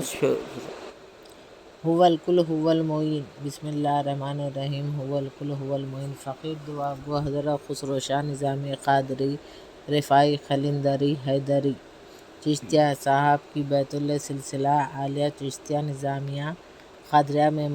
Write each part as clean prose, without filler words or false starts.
هو الکل هو المعین، بسم اللہ الرحمن الرحیم۔ هو الکل هو المعین۔ فقیر دعا گو حضرت خسرو شاہ نظامی قادری رفاعی قلندری حیدری چشتیہ صاحب کی بیت اللہ سلسلہ عالیہ چشتیہ نظامیہ قادریہ میں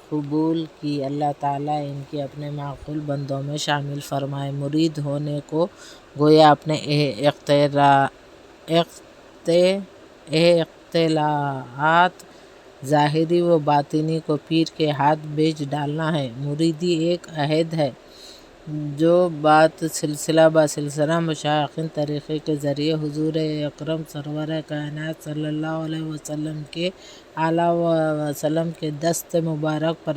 قبول کی۔ اللہ تعالیٰ ان کی اپنے معقول بندوں میں شامل فرمائے۔ مرید ہونے کو گویا اپنے اختلاعات ظاہری و باطنی کو پیر کے ہاتھ بیچ ڈالنا ہے۔ مریدی ایک عہد ہے جو بات سلسلہ با سلسلہ مشائخین طریقے کے ذریعے حضور اکرم سرور کائنات صلی اللہ علیہ وسلم کے آلہ وسلم کے دست مبارک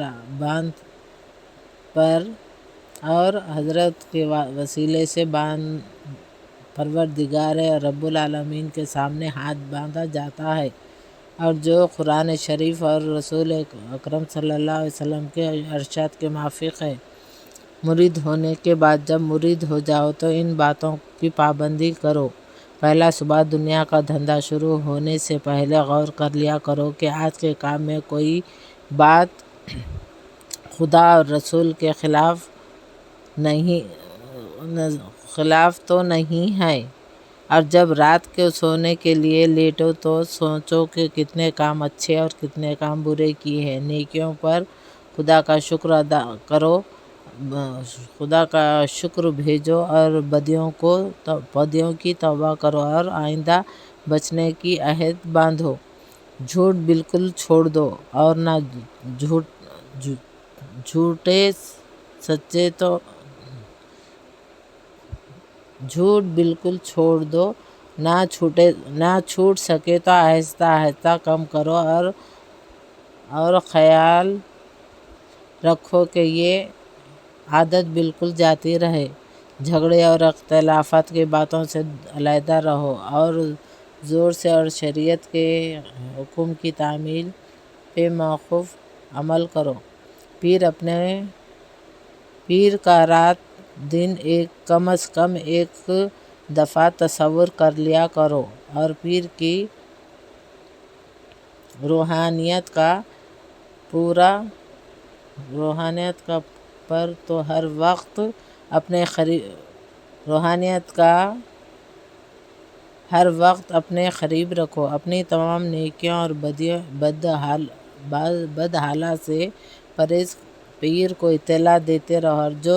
پر اور حضرت کے وسیلے سے پروردگار رب العالمین کے سامنے ہاتھ باندھا جاتا ہے، اور جو قرآن شریف اور رسول اکرم صلی اللہ علیہ وسلم کے ارشاد کے موافق ہے۔ مرید ہونے کے بعد جب مرید ہو جاؤ تو ان باتوں کی پابندی کرو۔ پہلا، صبح دنیا کا دھندا شروع ہونے سے پہلے غور کر لیا کرو کہ آج کے کام میں کوئی بات خدا اور رسول کے خلاف تو نہیں ہے، اور جب رات کو سونے کے لیے لیٹو تو سوچو کہ کتنے کام اچھے اور کتنے کام برے کیے ہیں۔ نیکیوں پر خدا کا شکر ادا کرو، خدا کا شکر بھیجو، اور بدیوں کی توبہ کرو اور آئندہ بچنے کی عہد باندھو۔ جھوٹ بالکل چھوڑ دو اور نہ چھوٹ سکے تو آہستہ آہستہ کم کرو، اور خیال رکھو کہ یہ عادت بالکل جاتی رہے۔ جھگڑے اور اختلافات کی باتوں سے علیحدہ رہو اور زور سے اور شریعت کے حکم کی تعمیل پہ موقوف عمل کرو۔ پیر کا رات دن کم از کم ایک دفعہ تصور کر لیا کرو، اور پیر کی روحانیت کا پر تو ہر وقت اپنے قریب رکھو۔ اپنی تمام نیکیوں اور بدحالہ سے پیر کو اطلاع دیتے رہو، اور جو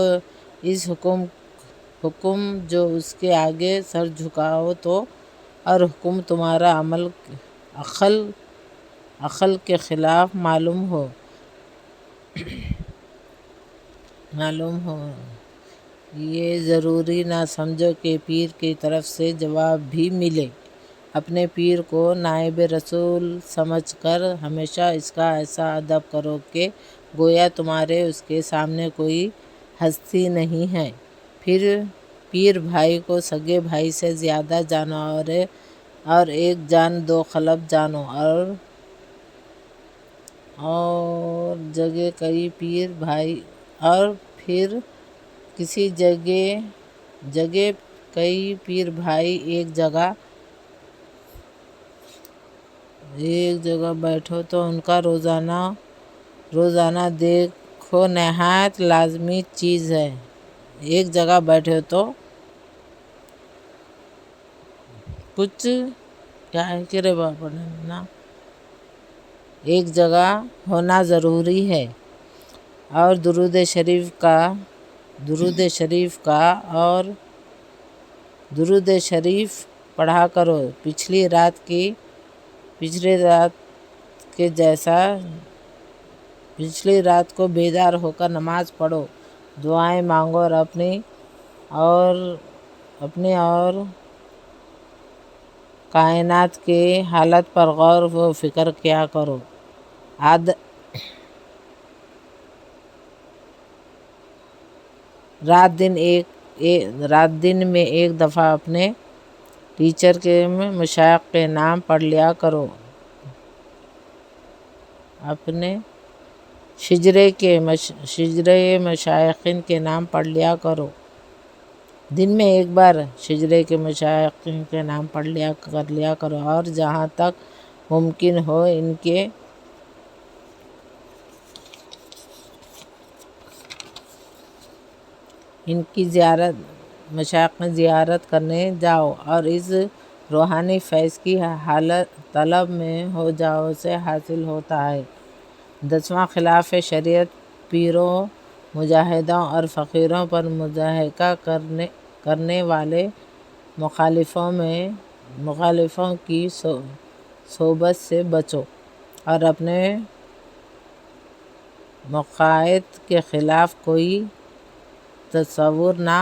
اس حکم جو اس کے آگے سر جھکاؤ تو اور حکم تمہارا عقل کے خلاف معلوم ہو، یہ ضروری نہ سمجھو کہ پیر کی طرف سے جواب بھی ملے۔ اپنے پیر کو نائب رسول سمجھ کر ہمیشہ اس کا ایسا ادب کرو کہ گویا تمہارے اس کے سامنے کوئی ہستی نہیں ہے۔ پیر بھائی کو سگے بھائی سے زیادہ جانو، اور ایک جان دو قلب جانو، اور جگہ کئی پیر بھائی، اور پھر کسی جگہ کئی پیر بھائی ایک جگہ بیٹھو تو ان کا روزانہ دیکھو نہایت لازمی چیز ہے۔ ایک جگہ بیٹھے تو ایک جگہ ہونا ضروری ہے، اور درود شریف پڑھا کرو۔ پچھلی رات کو بیدار ہو کر نماز پڑھو، دعائیں مانگو، اور اپنی اور کائنات کے حالت پر غور و فکر کیا کرو۔ رات دن میں ایک دفعہ اپنے ٹیچر کے مشائخ کے نام پڑھ لیا کرو، اپنے شجرے مشائخین کے نام پڑھ لیا کرو۔ دن میں ایک بار شجرے کے مشائخین کے نام پڑھ لیا کرو، اور جہاں تک ممکن ہو ان کی مشائخ میں زیارت کرنے جاؤ اور اس روحانی فیض کی طلب میں ہو جاؤ سے حاصل ہوتا ہے۔ 10واں خلاف شریعت پیروں، مجاہدوں اور فقیروں پر مضاحکہ کرنے والے مخالفوں کی صحبت سے بچو اور اپنے مقاصد کے خلاف کوئی تصور نہ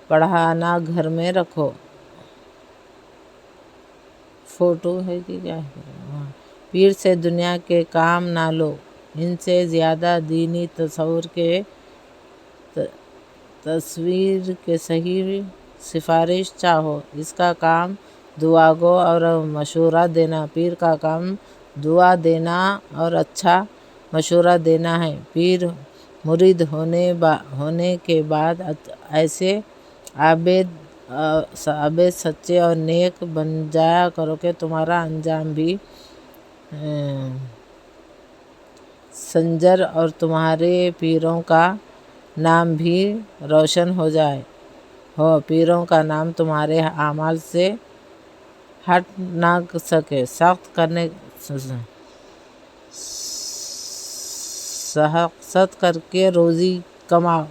پڑھانا گھر میں رکھو۔ فوٹو ہے کہ کیا ہے؟ پیر سے دنیا کے کام نہ لو، ان سے زیادہ دینی تصویر کے صحیح سفارش چاہو۔ اس کا کام دعا گو اور مشورہ دینا، پیر کا کام دعا دینا اور اچھا مشورہ دینا ہے۔ پیر مرید ہونے کے بعد ایسے عابد سچے اور نیک بن جایا کرو کہ تمہارا انجام بھی سنجر اور تمہارے پیروں کا نام بھی روشن ہو، پیروں کا نام تمہارے اعمال سے ہٹ نہ سکے۔ سخت کر کے روزی کماؤ،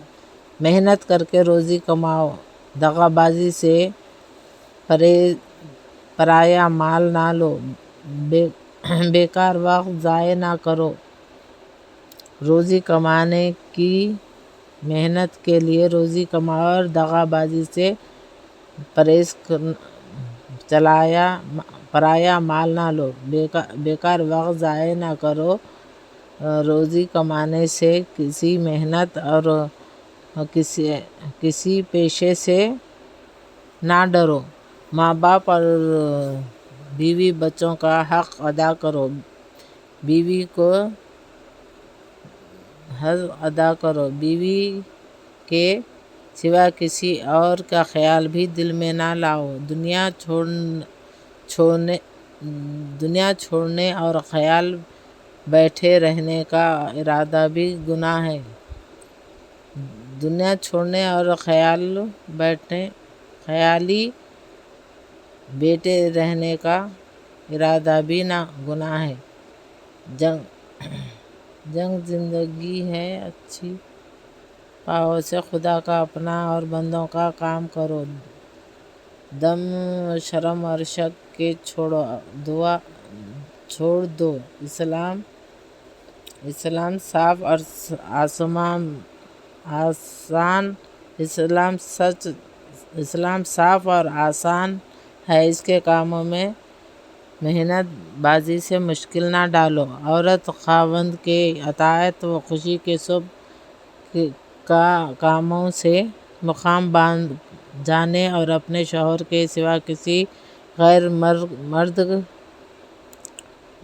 محنت کر کے روزی کماؤ، دغا بازی سے پرایا مال نہ لو، بیکار وقت ضائع نہ کرو۔ روزی کمانے کی محنت کے لیے روزی کماؤ اور دغا بازی سے پرہیز پرایا مال نہ لو، بیکار وقت ضائع نہ کرو۔ روزی کمانے سے کسی محنت اور کسی پیشے سے نہ ڈرو۔ ماں باپ اور بیوی بچوں کا حق ادا کرو، بیوی کو حق ادا کرو، بیوی کے سوا کسی اور کا خیال بھی دل میں نہ لاؤ۔ دنیا چھوڑنے اور خیال بیٹھے رہنے کا ارادہ بھی گناہ ہے۔ دنیا چھوڑنے اور خیالی بیٹھے رہنے کا ارادہ بھی گناہ ہے۔ جنگ زندگی ہے اچھی پاؤں سے، خدا کا اپنا اور بندوں کا کام کرو۔ دم شرم اور شک کے چھوڑ دو۔ اسلام صاف اور آسان ہے، اس کے کاموں میں محنت بازی سے مشکل نہ ڈالو۔ عورت خاوند کے اطاعت و خوشی کے سب کاموں سے مقام جانے اور اپنے شوہر کے سوا کسی غیر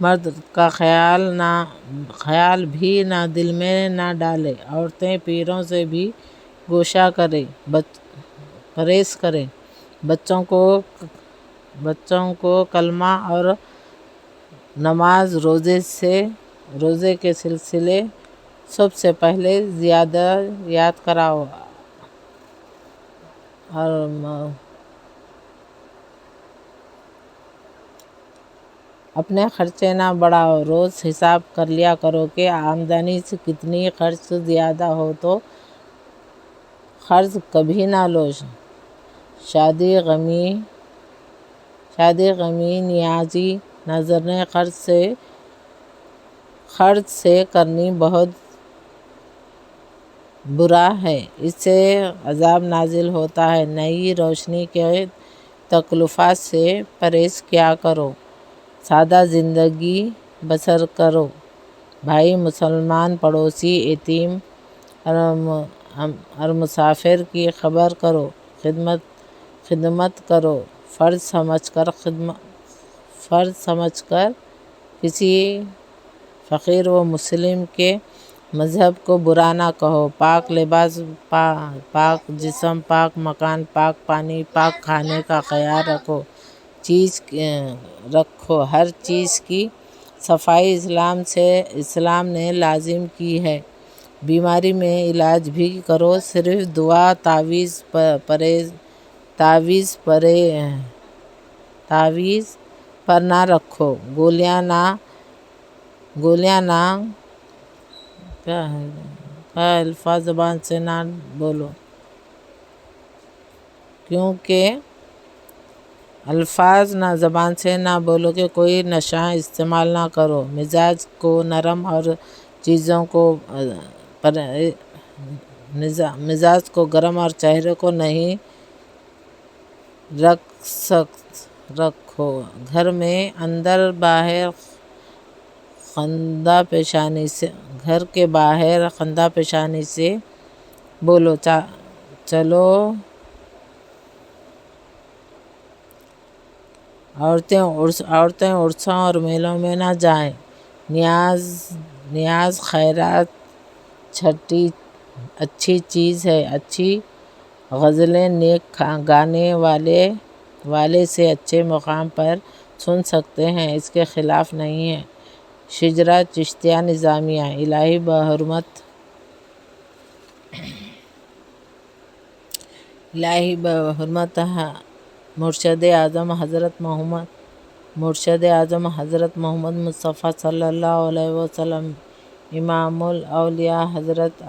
مرد کا خیال بھی دل میں نہ ڈالے۔ عورتیں پیروں سے بھی گوشہ پرہیز کریں، بچوں کو کلمہ اور نماز روزے کے سلسلے سب سے پہلے زیادہ یاد کراؤ اور اپنے خرچے نہ بڑھاؤ۔ روز حساب کر لیا کرو کہ آمدنی سے کتنی خرچ زیادہ ہو تو قرض کبھی نہ لو۔ شادی غمی نیازی نظریں خرچ سے کرنی بہت برا ہے، اس سے عذاب نازل ہوتا ہے۔ نئی روشنی کے تکلفات سے پرہیز کیا کرو، سادہ زندگی بسر کرو۔ بھائی مسلمان، پڑوسی، یتیم اور مسافر کی خبر کرو، خدمت کرو، فرض سمجھ کر کسی فقیر و مسلم کے مذہب کو برا نہ کہو۔ پاک لباس، پاک جسم، پاک مکان، پاک پانی، پاک کھانے کا خیال رکھو۔ چیز رکھو، ہر چیز کی صفائی اسلام نے لازم کی ہے۔ بیماری میں علاج بھی کرو، صرف دوا تعویذ پر نہ رکھو، گولیاں نہ الفاظ زبان سے نہ بولو، کہ کوئی نشہ استعمال نہ کرو، مزاج کو نرم اور گرم اور چہرے کو نہیں رکھو، گھر میں اندر باہر گھر کے باہر خندہ پیشانی سے بولو چلو۔ عورتیں عرسوں اور میلوں میں نہ جائیں، نیاز خیرات چھٹی اچھی چیز ہے، اچھی غزلیں نیک گانے والے سے اچھے مقام پر سن سکتے ہیں، اس کے خلاف نہیں ہے۔ شجرہ چشتیہ نظامیہ۔ الہی بحرمت مرشد اعظم حضرت محمد مصطفیٰ صلی اللہ علیہ وسلم، امام الاولیاء حضرت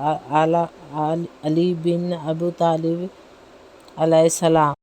علی بن ابی طالب علیہ السلام،